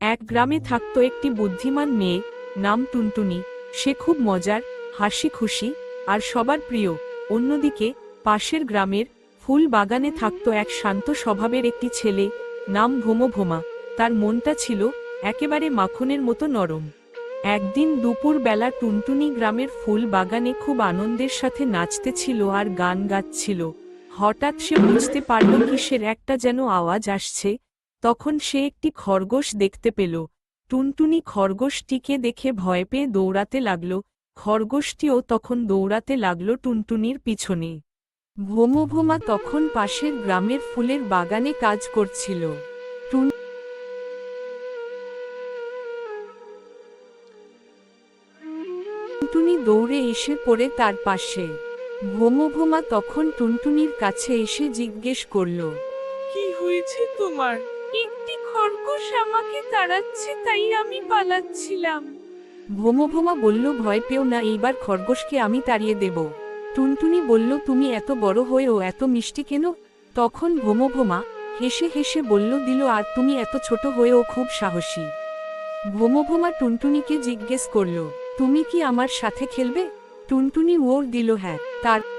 এক গ্রামে থাকত একটি বুদ্ধিমান মেয়ে, নাম টুনটুনি। সে খুব মজার, হাসি খুশি আর সবার প্রিয়। অন্যদিকে পাশের গ্রামের ফুল বাগানে থাকত এক শান্ত স্বভাবের একটি ছেলে, নাম ভোমা। তার মনটা ছিল একেবারে মাখনের মতো নরম। একদিন দুপুর বেলা টুনটুনি গ্রামের ফুল বাগানে খুব আনন্দের সাথে নাচতেছিল আর গান গাচ্ছিল। হঠাৎ সে বুঝতে পারল কিসের একটা যেন আওয়াজ আসছে। তখন সে একটি খরগোশ দেখতে পেল। টুনটুনি খরগোশটিকে দেখে ভয় পেয়ে দৌড়াতে লাগল। খরগোশটিও তখন দৌড়াতে লাগল টুনটুনির পিছনে। ভোমা তখন পাশের গ্রামের ফুলের বাগানে কাজ করছিল। টুনটুনি দৌড়ে এসে পড়ে তার পাশে। ভোমা তখন টুনটুনির কাছে এসে জিজ্ঞেস করল, কি হয়েছে তোমার? একটি খরগোশ আমাকে তাড়াচ্ছে, তাই আমি পালাচ্ছিলাম। ভোমা বলল, ভয় পেও না, এইবার খরগোশকে আমি তাড়িয়ে দেব। টুনটুনি বলল, তুমি এত বড় হয়েও এত মিষ্টি কেন? তখন ভোমা হেসে হেসে বলল, দিল, আর তুমি এত ছোট হয়েও খুব সাহসী। ভোমা টুনটুনিকে জিজ্ঞেস করল, তুমি কি আমার সাথে খেলবে? টুনটুনি ওর দিল হ্যাঁ। তারপর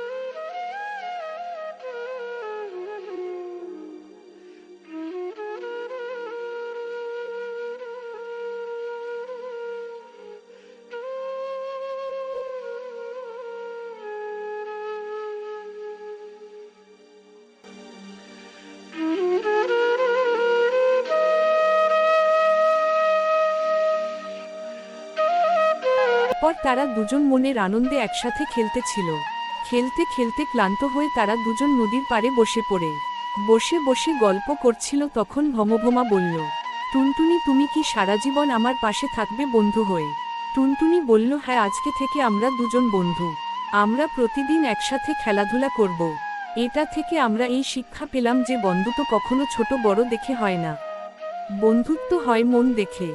তারা দুজন মনের আনন্দে একসাথে খেলতেছিল। খেলতে খেলতে ক্লান্ত হয়ে তারা দুজন নদীর পাড়ে বসে বসে গল্প করছিল। তখন ভোমা বলল, টুনটুনি, তুমি কি সারা জীবন আমার পাশে থাকবে বন্ধু হয়ে? টুনটুনি বলল, হ্যাঁ, আজকে থেকে আমরা দুজন বন্ধু। আমরা প্রতিদিন একসাথে খেলাধুলা করব। এটা থেকে আমরা এই শিক্ষা পেলাম যে বন্ধুত্ব কখনো ছোট বড় দেখে হয় না, বন্ধুত্ব হয় মন দেখে।